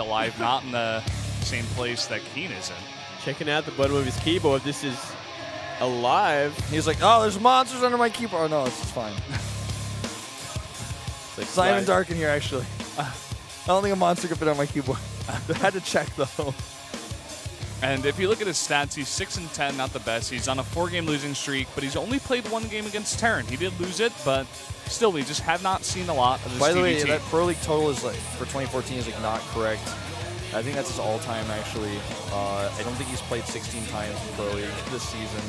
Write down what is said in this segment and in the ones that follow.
aLive not in the same place that Keen is in. Checking out the bottom of his keyboard. This is aLive. He's like, oh, there's monsters under my keyboard. Oh, no, it's fine. It's not even dark in here, actually. I don't think a monster could fit on my keyboard. I had to check, though. And if you look at his stats, he's 6-10, not the best. He's on a 4-game losing streak, but he's only played 1 game against Terran. He did lose it, but still, we just have not seen a lot of this By the way, TVT. that Pro League total is like for 2014 is like not correct. I think that's his all-time, actually. I don't think he's played 16 times in Pro League this season.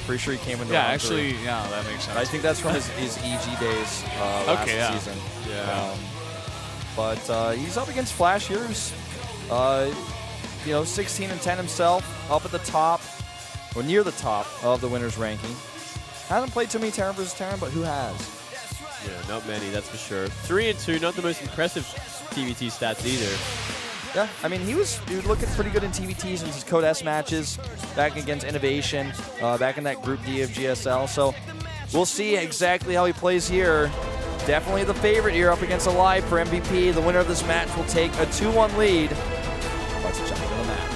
Pretty sure he came into yeah, actually, yeah, that makes sense. I think that's from his EG days last season. Yeah. But he's up against FlaSh here, who's, you know, 16-10 himself, up at the top, or near the top of the winners ranking. Hasn't played too many Terran versus Terran, but who has? Yeah, not many, that's for sure. 3-2, not the most impressive TVT stats either. Yeah, I mean, he was looking pretty good in TVTs in his Code S matches, back against Innovation, back in that Group D of GSL. So we'll see exactly how he plays here. Definitely the favorite here up against aLive for MVP. The winner of this match will take a 2-1 lead. Let's jump into the map.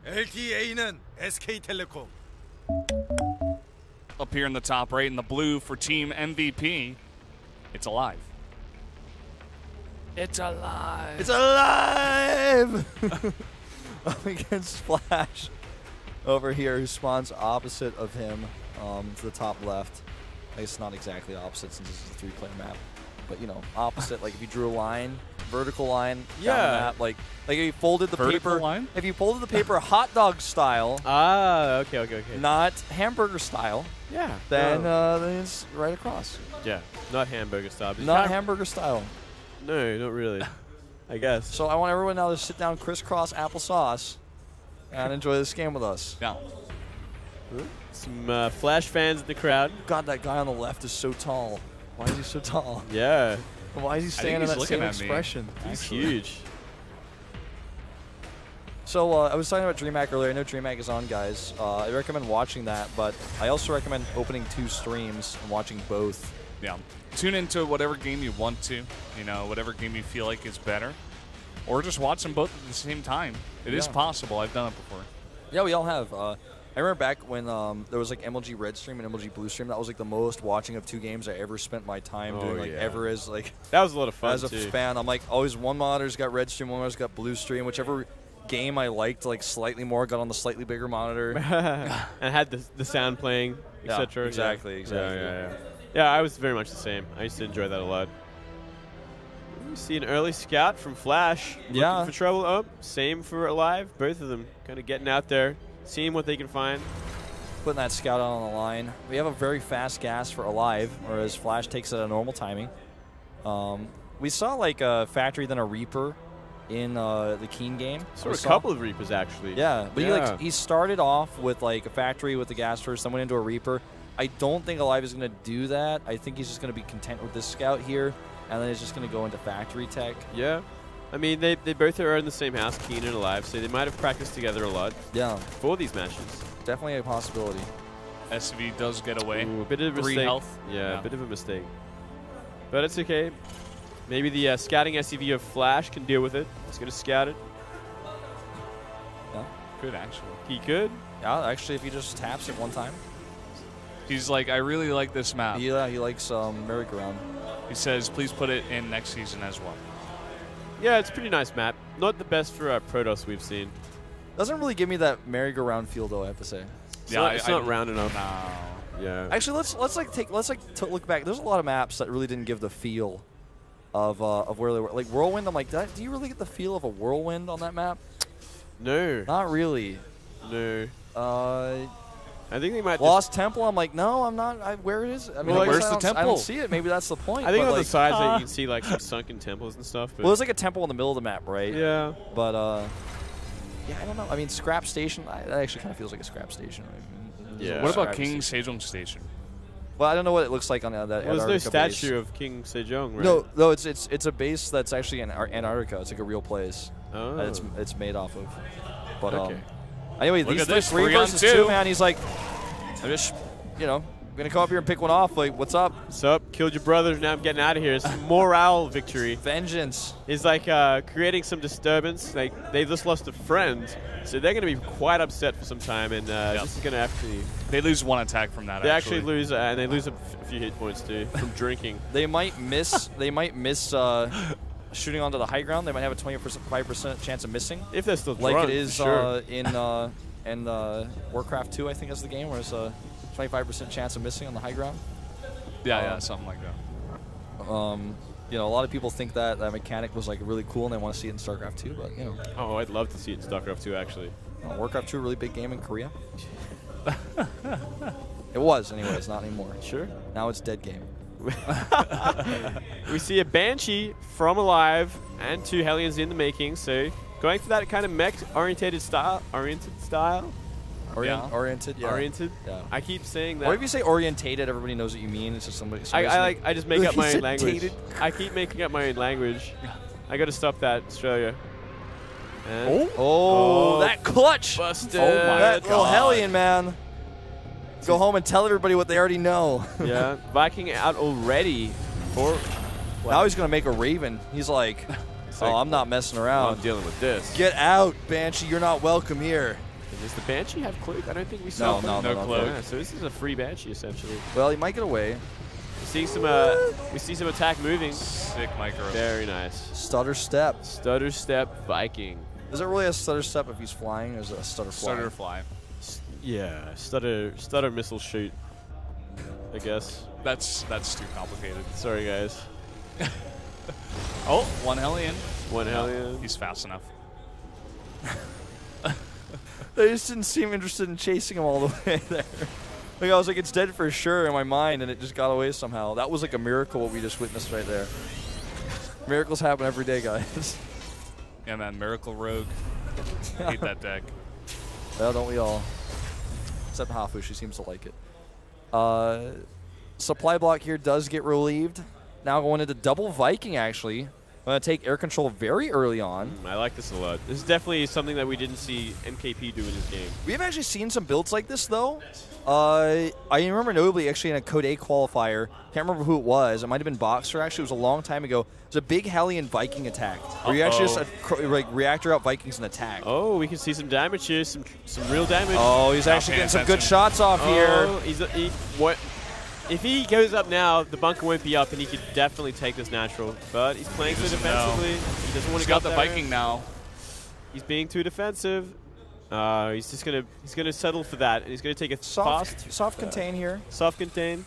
LTA는 SK텔레콤. Up here in the top right in the blue for Team MVP, it's aLive. It's aLive. It's aLive! Up against FlaSh over here, who spawns opposite of him to the top left. I guess not exactly opposite since this is a 3-player map. But, you know, opposite, like if you drew a line, vertical line down the map, like if you folded the vertical paper, line? If you folded the paper hot dog style, okay. not hamburger style, Yeah. then then it's right across. Yeah, not hamburger style. Not hamburger style. No, not really. I guess. So I want everyone now to sit down, crisscross applesauce, and enjoy this game with us. Yeah. Some FlaSh fans in the crowd. God, that guy on the left is so tall. Why is he so tall? Yeah. Why is he staying in he's that looking same at me. expression? He's huge. So I was talking about DreamHack earlier. I know DreamHack is on, guys. I recommend watching that, but I also recommend opening 2 streams and watching both. Yeah. Tune into whatever game you want to, you know, whatever game you feel like is better. Or just watch them both at the same time. It is possible. I've done it before. Yeah, we all have. I remember back when there was like MLG Red Stream and MLG Blue Stream. That was like the most watching of 2 games I ever spent my time doing. Like ever as like that was a lot of fun as a fan. I'm like always one monitor's got Red Stream, one monitor's got Blue Stream. Whichever game I liked like slightly more got on the slightly bigger monitor and had the sound playing, etc. Exactly. Yeah, I was very much the same. I used to enjoy that a lot. We see an early scout from FlaSh looking for trouble. Oh, same for aLive. Both of them kind of getting out there, seeing what they can find. Putting that scout out on the line. We have a very fast gas for aLive, whereas FlaSh takes it at a normal timing. We saw like a Factory, then a Reaper in the Keen game. So a couple of Reapers actually. Yeah, but he started off with like a Factory with the gas first, then went into a Reaper. I don't think aLive is going to do that. I think he's just going to be content with this scout here, and then he's just going to go into Factory tech. Yeah. I mean, they both are in the same house, Keen and aLive, so they might have practiced together a lot. Yeah. For these matches. Definitely a possibility. SV does get away. Ooh, a bit of a 3 mistake. health. Yeah, a bit of a mistake. But it's okay. Maybe the scouting SCV of FlaSh can deal with it. He's going to scout it. Yeah. Could actually. He could. Yeah, actually, if he just taps it one time. He's like, I really like this map. Yeah, he likes merry-go-round. He says, please put it in next season as well. Yeah, it's a pretty nice map. Not the best for Protoss we've seen. Doesn't really give me that merry-go-round feel, though, I have to say. It's not round enough. No. Yeah. Actually, let's look back. There's a lot of maps that really didn't give the feel of where they were. Like Whirlwind, I'm like, do you really get the feel of a Whirlwind on that map? No. Not really. No. I think they might. Lost Temple. I'm like, no, I'm not. where it is? I mean, well, where's the temple? I don't see it. Maybe that's the point. I think on like, the sides that you can see like some sunken temples and stuff. But well, there's like a temple in the middle of the map, right? Yeah. But yeah, I don't know. I mean, Scrap Station. That actually kind of feels like a Scrap Station. Yeah. What about King Sejong Station? Well, I don't know what it looks like on that Antarctica Well, there's no base. statue of King Sejong, right? No, it's a base that's actually in Antarctica. It's like a real place. Oh. That it's made off of. But Okay. Anyway, Look these at this, 3 versus 3 on 2, 2. man. He's like, I'm just, gonna come up here and pick one off. Like, what's up? What's up? Killed your brother. Now I'm getting out of here. It's a morale victory. Vengeance. He's like creating some disturbance. Like they just lost a friend, so they're going to be quite upset for some time. And this is going to actually They lose 1 attack from that. they actually lose, and they lose a few hit points too from drinking. They might miss. They might miss shooting onto the high ground. They might have a 25% chance of missing, If they're still like drunk, it is for sure. in Warcraft 2. I think is the game where it's a 25% chance of missing on the high ground. Yeah, something like that. A lot of people think that mechanic was like really cool and they want to see it in StarCraft 2, but Oh, I'd love to see it in StarCraft 2 actually. Warcraft 2 a really big game in Korea. It was, anyways, not anymore. Sure. Now it's dead game. We see a Banshee from aLive and 2 Hellions in the making. So going for that kind of mech-oriented style. Oriented. Oriented, yeah. Oriented. Yeah. I keep saying that. Or if you say orientated, everybody knows what you mean. It's just somebody. I just make up my own said language. tated. I keep making up my own language. I got to stop that, Australia. And Oh, that clutch! busted. Oh my that little God. Hellion, man. Go home and tell everybody what they already know. Yeah, Viking out already. Now he's gonna make a Raven. He's like, like, I'm not messing I'm around. dealing with this. Get out, Banshee. You're not welcome here. Does the Banshee have cloak? I don't think we saw. No, no cloak. Yeah, so this is a free Banshee essentially. Well, he might get away. We see some attack moving. Sick micro. Very nice. Stutter step. Stutter step Viking. Is it really a stutter step if he's flying, or is it a stutter fly? Stutter fly. Yeah, stutter missile shoot. I guess. That's too complicated. Sorry guys. Oh, 1 Hellion. One Hellion. He's fast enough. They just didn't seem interested in chasing him all the way there. Like I was like, it's dead for sure in my mind, and it just got away somehow. That was like a miracle what we just witnessed right there. Miracles happen every day, guys. Yeah, man, Miracle Rogue. Hate that deck. Well, don't we all? Except Hafu, she seems to like it. Supply block here does get relieved. Now going into double Viking, actually. I'm going to take air control very early on. I like this a lot. This is definitely something that we didn't see MKP do in this game. We have actually seen some builds like this, though. I remember notably actually in a Code A qualifier. Can't remember who it was. It might have been Boxer, actually. It was a long time ago. It was a big Hellion Viking attack. Where you actually just reactor out Vikings and attack. Oh, we can see some damage here. Some real damage. Oh, he's actually getting some good shots off here. What? If he goes up now, the bunker won't be up, and he could definitely take this natural. But he's playing so defensively. He doesn't want to go He's got the Viking now. He's being too defensive. He's gonna settle for that, and he's gonna take a soft contain here. Soft contain,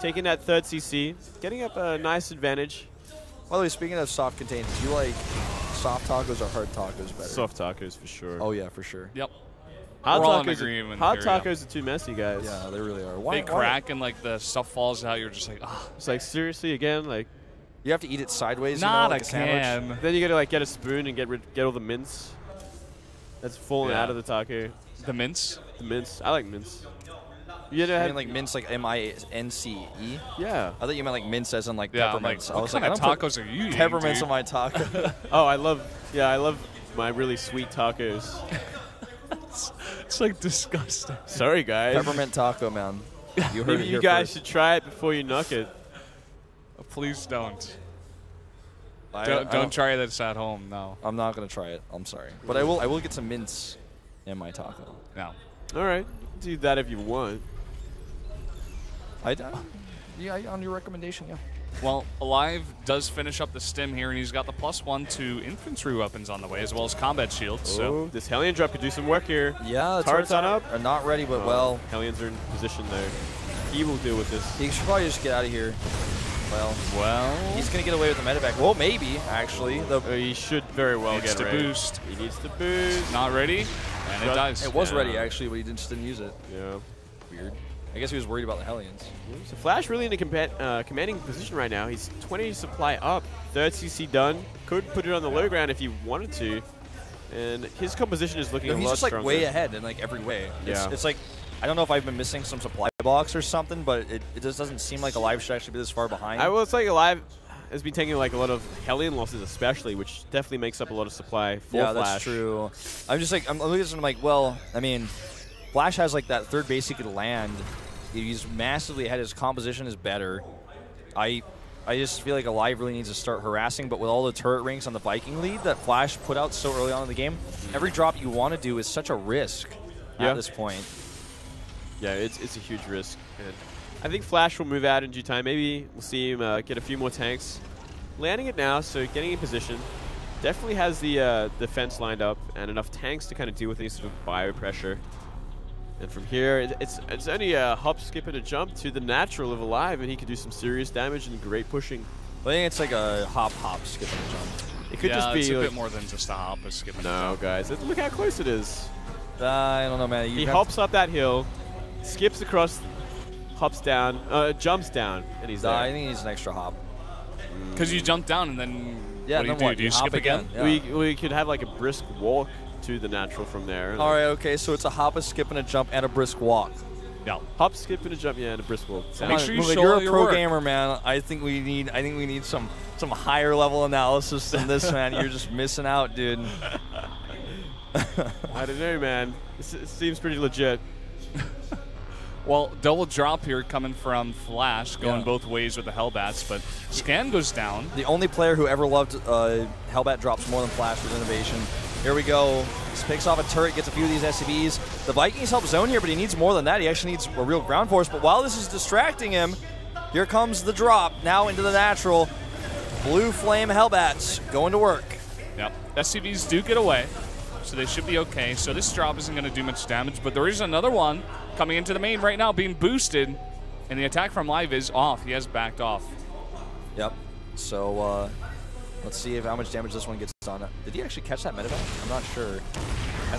taking that 3rd CC, getting up a nice advantage. By the way, speaking of soft contains, do you like soft tacos or hard tacos better? Soft tacos for sure. Oh yeah, for sure. Yep. Hard We're all in tacos, agreement hard here, tacos are too messy, guys. Yeah, they really are. They crack and like the stuff falls out. You're just like, ah. It's like seriously again, like you have to eat it sideways. Not like a sandwich. can. then you gotta like get a spoon and get all the mince that's falling out of the taco. The mince. The mince. I like mince. You I know, mean like mince, like M-I-N-C-E. yeah. I thought you meant like mince as in like Yeah, I'm like, peppermints. I what was kind like, of I don't put tacos are you eating, peppermints dude? on my taco. Oh, I love my really sweet tacos. It's like disgusting. Sorry, guys. Peppermint taco, man. You heard Maybe it you here guys first. should try it before you knock it. Please don't. I Don't try this at home. No. I'm not gonna try it. I'm sorry, but I will get some mince in my taco. No. All right, do that if you want. Yeah, on your recommendation, yeah. Well, aLive does finish up the stim here, and he's got the +1 to infantry weapons on the way, as well as combat shields. So This Hellion drop could do some work here. Yeah, the turrets on up. are not ready, but well, Hellions are in position there. He will deal with this. he should probably just get out of here. well, He's gonna get away with the medevac. Well, maybe actually. He should very well needs get to ready. boost. He needs to boost. Not ready, and it dies. It was Yeah. ready actually, but he just didn't use it. Yeah. Weird. I guess he was worried about the Hellions. So FlaSh really in a commanding position right now. He's 20 supply up, 3rd CC done. Could put it on the low ground if he wanted to. And his composition is looking a He's lot just like stronger. way ahead in like every way. Yeah. It's like I don't know if I've been missing some supply box or something, but it just doesn't seem like aLive should actually be this far behind. It's like aLive has been taking like a lot of Hellion losses, especially, which definitely makes up a lot of supply for FlaSh. That's true. I'm just like, I'm looking at this and I'm like, well, I mean, FlaSh has like that third base he could land. He's massively ahead. His composition is better. I just feel like aLive really needs to start harassing, but with all the turret rings on the Viking lead that FlaSh put out so early on in the game, every drop you want to do is such a risk at this point. Yeah, it's a huge risk. And I think FlaSh will move out in due time. Maybe we'll see him get a few more tanks. Landing it now, so getting in position. Definitely has the defense lined up and enough tanks to kind of deal with any sort of bio pressure. And from here, it's only a hop, skip, and a jump to the natural of aLive, and he could do some serious damage and great pushing. I think it's like a hop, skip, and a jump. It could just be it's a like, bit more than just a hop, a skip, and a no, jump. guys, look how close it is. I don't know, man. He hops up that hill, skips across, hops down, jumps down, and he's there. I think he needs an extra hop. Because you jump down and then Yeah, what do you do? Do you skip again? Yeah. We could have like a brisk walk to the natural from there. All right, okay, so it's a hop, a skip, and a jump, and a brisk walk. Yeah. Hop, skip, and a jump, yeah, and a brisk walk. Make sure you show you're a your pro work. gamer, man. I think we need some higher level analysis than this, man. You're just missing out, dude. I don't know, man. This seems pretty legit. Well, double drop here coming from FlaSh, going both ways with the Hellbats, but Scan goes down. The only player who ever loved Hellbat drops more than FlaSh was Innovation. Here we go. He picks off a turret, gets a few of these SCVs. The Vikings help zone here, but he needs more than that. He actually needs a real ground force. But while this is distracting him, here comes the drop now into the natural. Blue Flame Hellbats going to work. Yep. SCVs do get away, so they should be okay. So this drop isn't going to do much damage, but there is another one coming into the main right now, being boosted, and the attack from aLive is off. He has backed off. Yep. So let's see how much damage this one gets done. Did he actually catch that medevac? I'm not sure.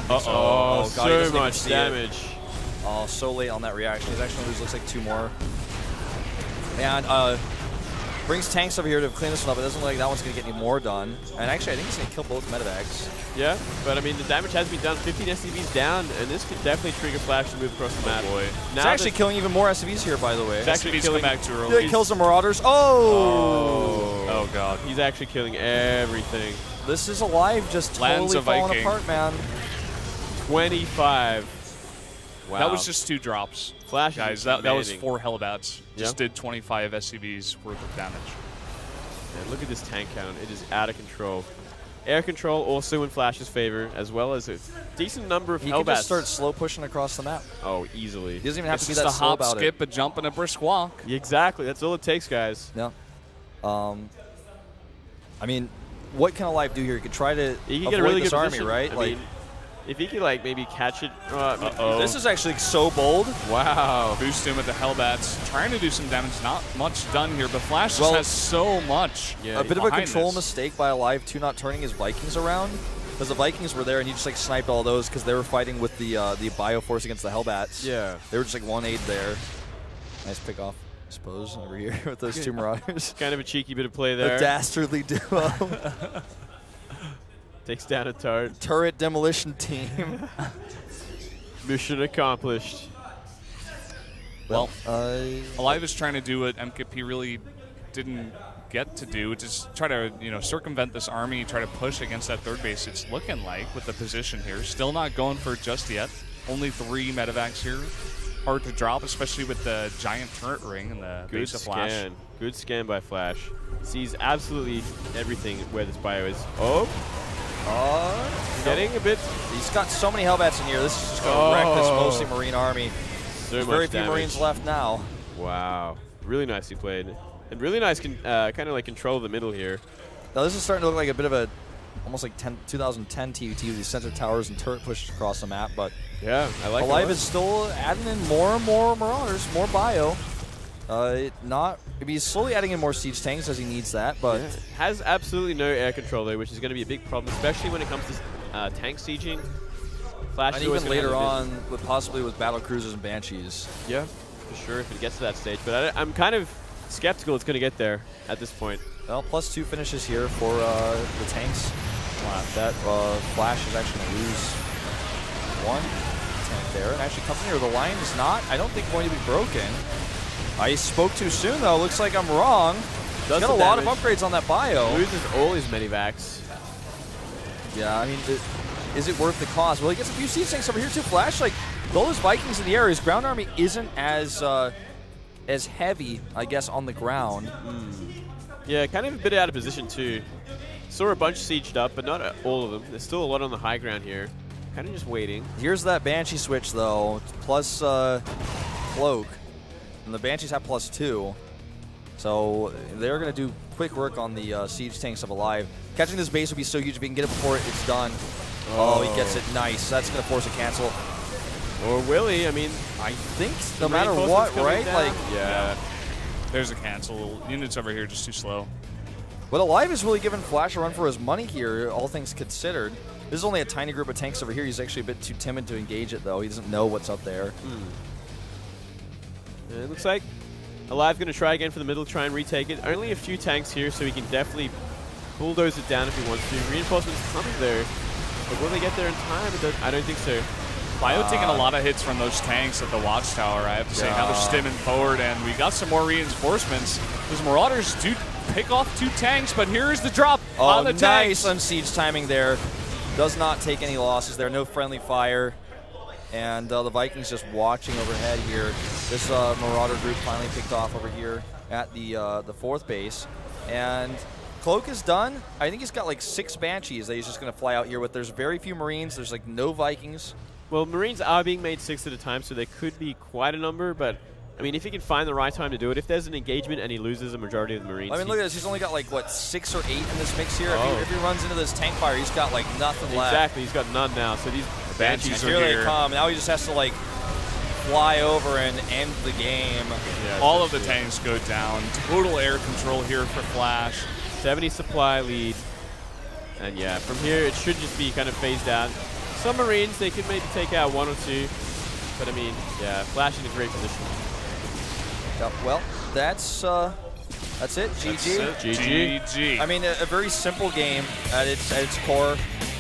Oh, God, he so doesn't even much see damage. it. Oh, so late on that reaction. He's actually going to lose, looks like 2 more. And brings tanks over here to clean this one up. It doesn't look like that one's going to get any more done. And actually, I think he's going to kill both medevacs. Yeah, but I mean, the damage has been done. 15 SCVs down, and this could definitely trigger FlaSh to move across the map. Boy. It's actually killing even more SCVs here, by the way. It's actually SCVs killing come back too early. Yeah, it kills the Marauders. Oh, God. He's actually killing everything. This is aLive just Lands totally a falling Viking. apart, man. 25. Wow. That was just 2 drops. FlaSh, guys, that was 4 Hellbats. Just did 25 SCVs worth of damage. And look at this tank count. It is out of control. Air control also in FlaSh's favor, as well as a decent number of Hellbats. He can just start slow pushing across the map. Oh, easily. He doesn't even have It's to be just that a slow hop, about skip, it. a jump, and a brisk walk. Exactly. That's all it takes, guys. Yeah. I mean, what can aLive do here? He could try to He can avoid get a really this good army, position. right? I Like, mean, if he could, like, maybe catch it. this is actually so bold. Wow. Boost him with the Hellbats. Trying to do some damage. Not much done here, but FlaSh just has so much. Yeah, A bit of a control this. mistake by aLive, too, not turning his Vikings around. Because the Vikings were there, and he just like sniped all those because they were fighting with the Bioforce against the Hellbats. Yeah. They were just like 1-8 there. Nice pick off, I suppose, over here with those 2 Marauders. Kind of a cheeky bit of play there. A dastardly duo. Takes down a turret. Turret demolition team. Mission accomplished. Well, aLive is trying to do what MKP really didn't get to do, which is try to circumvent this army, try to push against that third base. It's looking like with the position here, still not going for it just yet. Only 3 medevacs here. Hard to drop, especially with the giant turret ring and the base of FlaSh. Good scan by FlaSh. Sees absolutely everything where this bio is. Oh. Getting a bit. He's got so many Hellbats in here. This is just going to wreck this mostly Marine army. There's very few Marines left now. Wow. Really nicely played. And really nice kind of like control of the middle here. Now this is starting to look like a bit of a almost like 2010 TVT with these sensor towers and turret pushes across the map, but yeah, I like aLive is still adding in more and more Marauders, more bio. He's slowly adding in more siege tanks as he needs that, but has absolutely no air control though, which is going to be a big problem, especially when it comes to tank sieging. FlaSh and even later on, possibly with battle cruisers and banshees. Yeah, for sure if it gets to that stage, but I'm kind of skeptical it's going to get there at this point. Well, +2 finishes here for the tanks. That FlaSh is actually going to lose 1 tank. there. And actually coming here, the line is not, I don't think, going to be broken. I spoke too soon, though. Looks like I'm wrong. He's got a lot of upgrades on that bio. Loses all his medivacs. Yeah, I mean, is it worth the cost? Well, he gets a few siege tanks over here, too. FlaSh, like, though those Vikings in the air, his ground army isn't as heavy, I guess, on the ground. Yeah, kind of a bit out of position, too. Saw a bunch sieged up, but not all of them. There's still a lot on the high ground here. Kind of just waiting. Here's that Banshee switch, though, plus Cloak. And the Banshees have +2. So they're going to do quick work on the siege tanks of aLive. Catching this base would be so huge if he can get it before it's done. Oh, he gets it. Nice. That's going to force a cancel. Or will he? I mean, I think no matter what, right? Like, yeah. There's a cancel. Units over here just too slow. But aLive is really giving FlaSh a run for his money here, all things considered. This is only a tiny group of tanks over here. He's actually a bit too timid to engage it, though. He doesn't know what's up there. It looks like aLive going to try again for the middle, try and retake it. Only a few tanks here, so he can definitely bulldoze it down if he wants to. Reinforcements coming there. But will they get there in time? I don't think so. Bio taking a lot of hits from those tanks at the watchtower, I have to say. Now they're stimming forward, and we got some more reinforcements. Those Marauders do pick off 2 tanks, but here's the drop on the tanks. Nice on siege timing there. Does not take any losses there. No friendly fire. And the Vikings just watching overhead here. This Marauder group finally picked off over here at the 4th base. And Cloak is done. I think he's got like 6 Banshees that he's just going to fly out here with. There's very few Marines. There's like no Vikings. Well, Marines are being made 6 at a time, so there could be quite a number, but I mean, if he can find the right time to do it, if there's an engagement and he loses a majority of the Marines. I mean, look at this. He's only got like, what, 6 or 8 in this mix here? If he runs into this tank fire, he's got like nothing left. Exactly. He's got none now. So these Banshees are here. Here they come. Now he just has to like fly over and end the game. Yeah, all of the tanks go down. Total air control here for FlaSh. 70 supply lead. And yeah, from here it should just be kind of phased out. Some Marines, they could maybe take out 1 or 2. But I mean, yeah, FlaSh in a great position. Well, that's it. GG. GG. I mean, a very simple game at its core.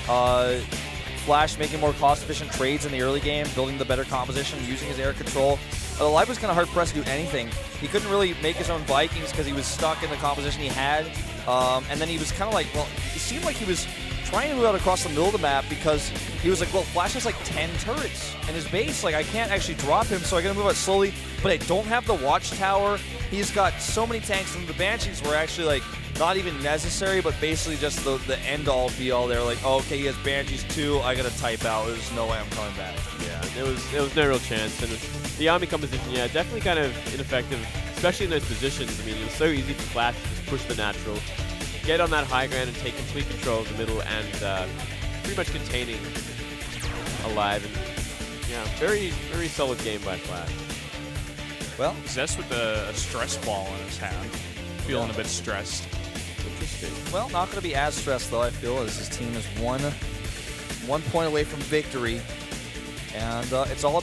FlaSh making more cost-efficient trades in the early game, building the better composition, using his air control. aLive was kind of hard-pressed to do anything. He couldn't really make his own Vikings because he was stuck in the composition he had. And then he was kind of like, well, it seemed like he was trying to move out across the middle of the map because he was like, well, FlaSh has like 10 turrets in his base. Like, I can't actually drop him, so I gotta move out slowly. But I don't have the watchtower. He's got so many tanks, and the Banshees were actually like not even necessary, but basically just the end-all be-all there. Like, oh, okay, he has Banshees too. I gotta type out. There's no way I'm coming back. Yeah, there was no real chance. And the army composition, yeah, definitely kind of ineffective, especially in those positions. I mean, it was so easy for FlaSh to just push the natural, get on that high ground and take complete control of the middle, and pretty much containing aLive. And yeah, very, very solid game by FlaSh. Well, Zest with a stress ball in his hand, feeling a bit stressed. Interesting. Well, not going to be as stressed, though, I feel, as his team is one point away from victory. And it's all about